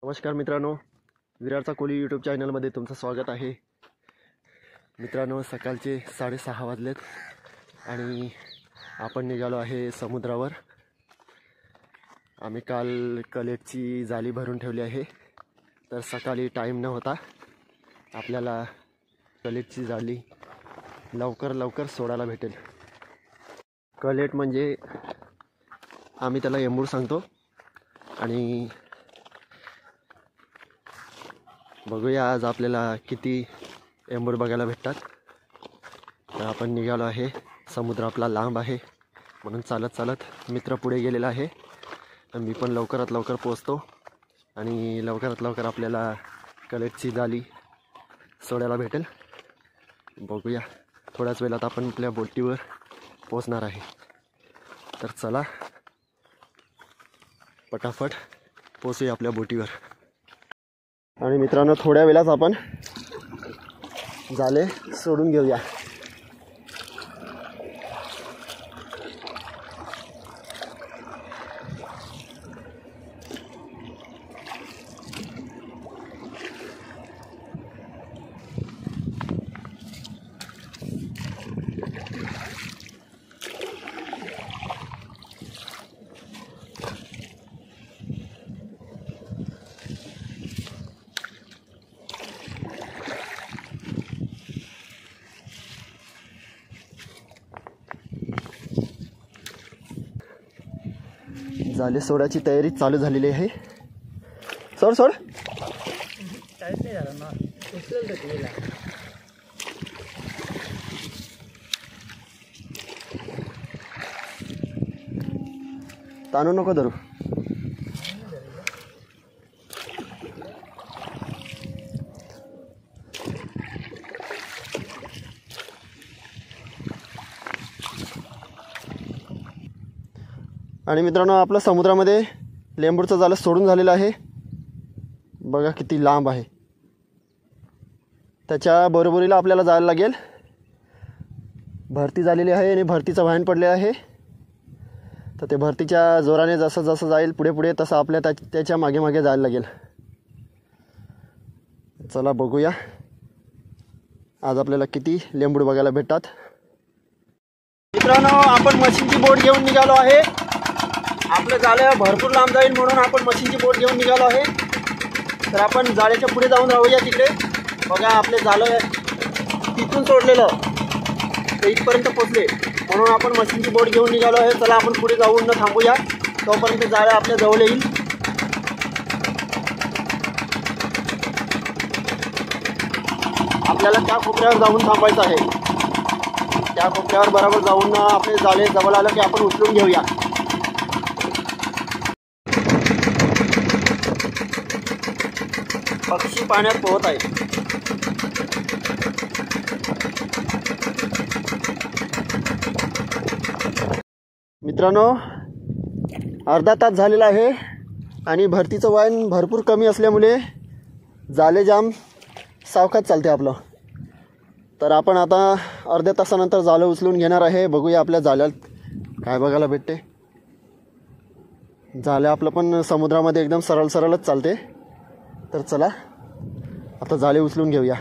नमस्कार मित्रांनो, विरारचा कोली यूट्यूब चॅनलमध्ये तुमचं स्वागत आहे. मित्रांनो, सकाळचे 6:30 वाजलेत आणि आपण निघालो आहे समुद्रावर. आम्ही काल कलेटची जाळी भरून ठेवली आहे, तर सकाळी टाईम न होता आपल्याला कलेटची जाळी लवकर सोडायला भेटेल. कलेट म्हणजे आम्ही त्याला एंबूड सांगतो. आणि बघूया आज आपल्याला किती एंबूड बघायला भेटतात. तर आपण निघालो आहे. समुद्र आपला लांब आहे म्हणून चालत मित्र पुढे गेलेला आहे. तर मी पण लवकरात लवकर पोचतो आणि लवकरात लवकर आपल्याला कलेटची जाळी सोडायला भेटेल. बघूया, थोड्याच वेळात आपण आपल्या बोटीवर पोचणार आहे. तर चला पटापट पोचूया आपल्या बोटीवर. आणि मित्रांनो, थोड्या वेळात आपण जाळे सोडून घेऊया. जाळे सोडायची तयारी चालू झालेली आहे. सोड काहीच नाही झालं ना, उचलेल तर तुला. ताणू नको धरू. आणि मित्रांनो, आपलं समुद्रामध्ये लेंबूडचं जाळं सोडून झालेलं आहे. बघा किती लांब आहे. त्याच्या बरोबरीला आपल्याला जायला लागेल. भरती झालेली आहे आणि भरतीचं वाहन पडले आहे. तर ते भरतीच्या जोराने जसं जाईल पुढे तसं आपल्या त्याच्या मागे जायला लागेल. चला बघूया आज आपल्याला किती लेंबूड बघायला भेटतात. मित्रांनो, आपण मशीनची बोट घेऊन निघालो आहे. आपलं जाळं भरपूर लांब जाईल म्हणून आपण मशीनची बोट घेऊन निघालो आहे. तर आपण जाळ्याच्या पुढे जाऊन राहूया. तिकडे बघा, आपले जाळं तिथून सोडलेलं ते इथपर्यंत पोचले म्हणून आपण मशीनची बोट घेऊन निघालो आहे. चला आपण पुढे जाऊन न थांबूया, तोपर्यंत जाळं आपल्या जवळ येईल. आपल्याला त्या कोपऱ्यावर जाऊन थांबायचं आहे. त्या कोपऱ्यावर बरोबर जाऊन आपले जाळे जवळ आलं की आपण उचलून घेऊया. पक्षी पाण्यात पोहत आहे. मित्रांनो, अर्धा तास झालेला आहे आणि भरतीचं वाहन भरपूर कमी असल्यामुळे जाळे जाम सावकाश चालते आपलं. तर आपण आता अर्ध्या तासानंतर जाळं उचलून घेणार आहे. बघूया आपल्या जाळ्यात काय बघायला भेटते. जाळं आपलं पण समुद्रामध्ये एकदम सरळच चालते. तर चला आता जाळे उचलून घेऊया.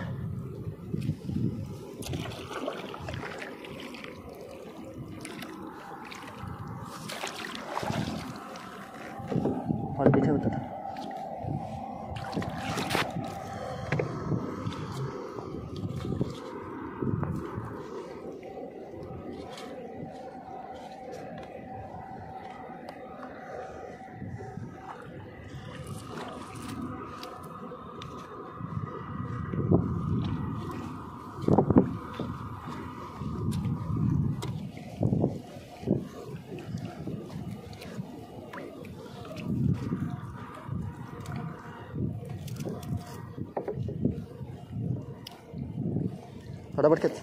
फटाफट खेच.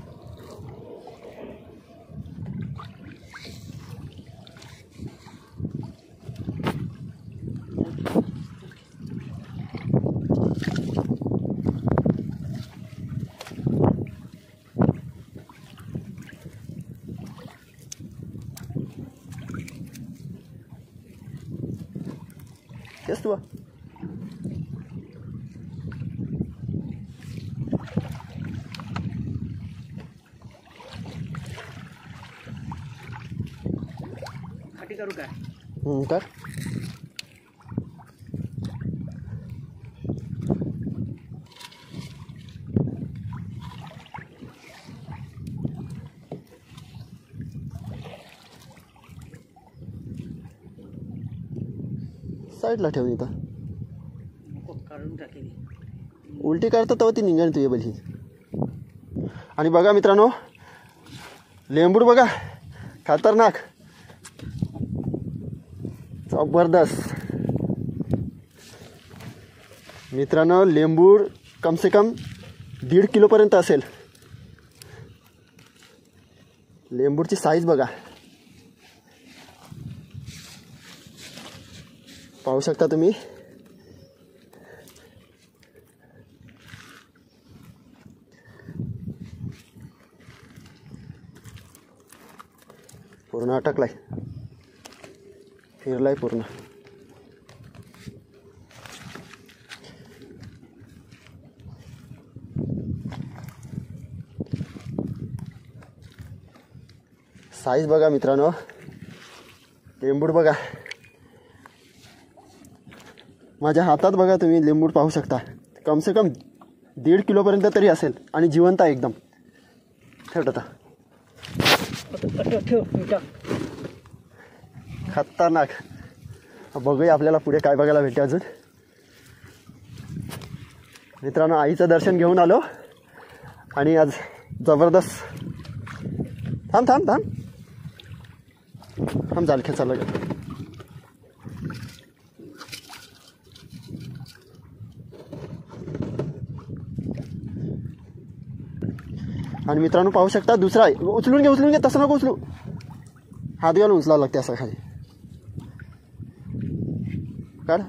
Yes, du. करू काय? कर. साईडला ठेवून इथं नको, काढून टाकेली. उलटी काढता तेव्हा ती निघाली तुझी बली. आणि बघा मित्रांनो, लेंबूड बघा, खतरनाक, जबरदस्त मित्रांनो. लेंबूड कम से कम 1.5 किलोपर्यंत असेल. लेंबूडची साईज बघा, पाहू शकता तुम्ही. पूर्ण अटकलाय, फिरलाय पूर्ण. साईज बघा मित्रांनो, लेंबूड बघा, माझ्या हातात बघा तुम्ही. लेंबूड पाहू शकता, कम से कम 1.5 किलोपर्यंत तरी असेल आणि जिवंत आहे एकदम. ठेवत आता, खतरनाक. बघूया आपल्याला पुढे काय बघायला भेटते अजून. मित्रांनो, आईचं दर्शन घेऊन आलो आणि आज जबरदस्त. थांब थांब थांब थांब, जाल खेचायला गेलं. आणि मित्रांनो पाहू शकता, दुसरा आहे. उचलून घे, तसं नको उचलू, हात घालून उचलावं लागते असं खाली. काढ.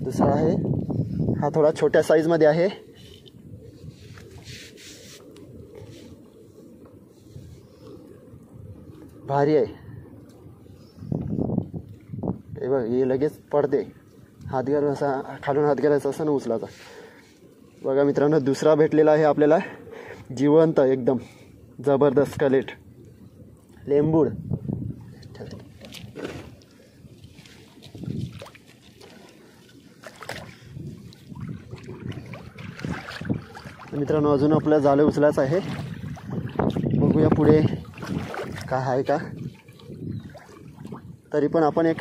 दुसरा आहे, हा थोडा छोट्या साईजमध्ये आहे. भारी आहे. हे बघ, हे लगेच पडते. हात घालून असा, खालून हात घालायचा असं ना उचलाचा. बघा मित्रांनो, दुसरा भेटलेला आहे आपल्याला, जिवंत एकदम जबरदस्त कलेट लेंबूड. मित्रांनो, अजून आपलं जाळं उचलायचं आहे. बघूया पुढे काय आहे का. तरी पण आपण एक,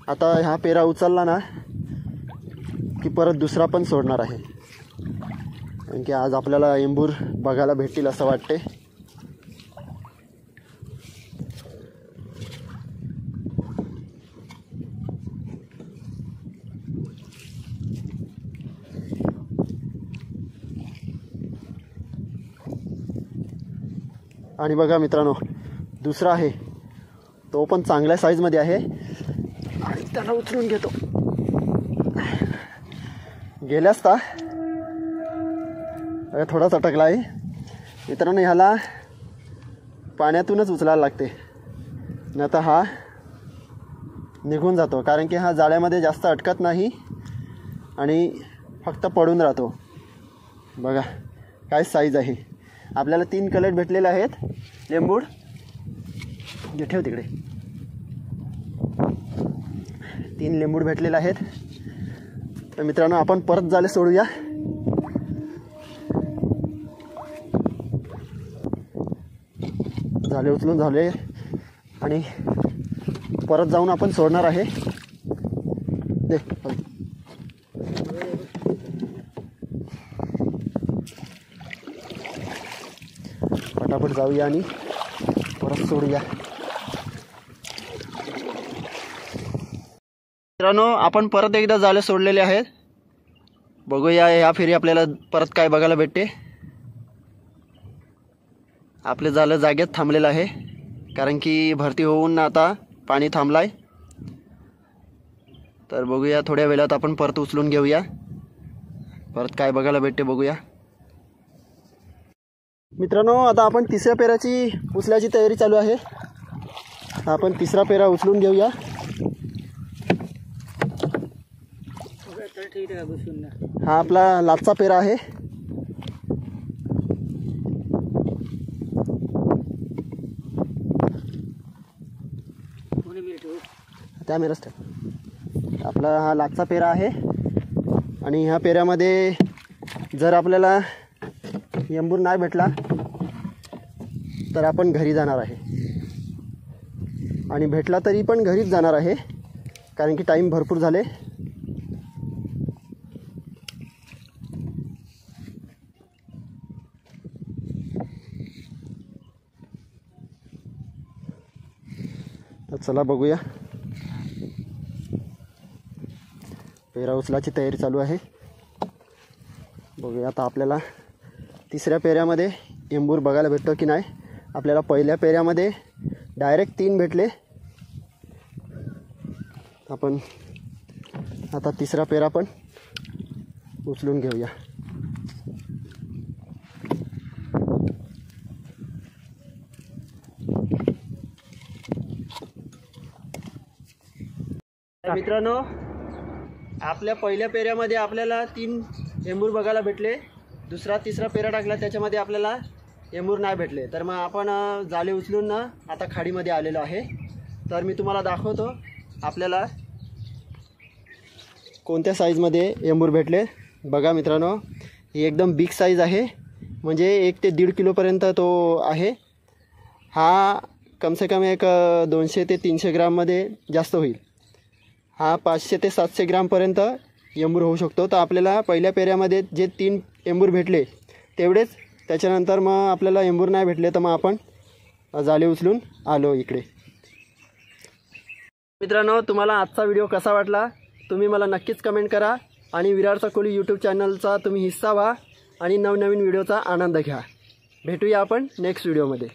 आता हा पेरा उचलला ना की परत दुसरा पण सोडणार आहे, कारण की आज आपल्याला एंबूर बघायला भेटतील असं वाटते. आणि बघा मित्रांनो, दुसरा आहे, तो पण चांगल्या साईजमध्ये आहे आणि त्याला उचलून घेतो. गेल्या असता थोडाच अटकला आहे मित्रांनो. ह्याला पाण्यातूनच उचलायला लागते, नाही तर हा निघून जातो, कारण की हा जाळ्यामध्ये जास्त अटकत नाही आणि फक्त पडून राहतो. बघा काय साईज आहे. आपल्याला 3 कलर भेटलेले आहेत लेंबूड. ठेव तिकडे. 3 लेंबूड भेटलेले आहेत. तर मित्रांनो, आपण परत जाळे सोडूया. जाळे उचलून झाले आणि परत जाऊन आपण सोडणार आहे. दे पटापट जाऊया आणि परत सोडूया. मित्रांनो, आपण परत एकदा जाळे सोडलेले आहेत. बघूया ह्या फेरी आपल्याला परत काय बघायला भेटते. आपले जाळं जागेत थांबलेलं आहे, कारण की भरती होऊन आता पाणी थांबलाय. तर बघूया, थोड्या वेळात आपण परत उचलून घेऊया. परत काय बघायला भेटते बघूया. मित्रांनो, आता आपण तिसऱ्या पेराची उचलायची तयारी चालू आहे. आपण तिसरा पेरा उचलून घेऊया. ठीक का बसून ना. हा आपला लाचचा पेरा आहे. कोणी मिनिट हो. त्या मेरच आपला हा लाचचा पेरा आहे. आणि ह्या पेऱ्यामध्ये जर आपल्याला एंबूर नाही भेटला तर आपण घरी जाणार आहे. आणि भेटला तरी पण घरीच जाणार आहे, कारण की टाईम भरपूर झाले. तर चला बघूया. पेरा उचलाची तयारी चालू आहे. बघूया आता आपल्याला तिसऱ्या पेऱ्यामध्ये एंबूर बघायला भेटतो की नाही. आपल्याला पहिल्या पेऱ्यामध्ये डायरेक्ट 3 भेटले. आपण आता तिसरा पेरा पण उचलून घेऊया. मित्रांनो, आपल्या पहिल्या पेऱ्यामध्ये आपल्याला 3 एंबूर बघायला भेटले. दुसरा तिसरा पेरा टाकला त्याच्यामध्ये आपल्याला एंबूर नाही भेटले. तर मग आपण जाळे उचलून आता खाडीमध्ये आलेलो आहे. तर मी तुम्हाला दाखवतो आपल्याला कोणत्या साईजमध्ये एंबूर भेटले. बघा मित्रांनो, ही एकदम बिग साईज आहे. म्हणजे 1 ते 1.5 किलोपर्यंत तो आहे. हा कमसे कम एक 200 ते 300 ग्राममध्ये जास्त होईल. हा 500 ते 700 ग्रामपर्यंत एंबूर होऊ शकतो. तर आपल्याला पहिल्या पेऱ्यामध्ये जे 3 एंबूर भेटले तेवढेच. त्याच्यानंतर मग आपल्याला एंबूर नाही भेटले तर मग आपण जाळे उचलून आलो इकडे. मित्रांनो, तुम्हाला आजचा व्हिडिओ कसा वाटला तुम्ही मला नक्कीच कमेंट करा. आणि विरारचा कोळी यूट्यूब चॅनलचा तुम्ही हिस्सा व्हा आणि नवनवीन व्हिडिओचा आनंद घ्या. भेटूया आपण नेक्स्ट व्हिडिओमध्ये.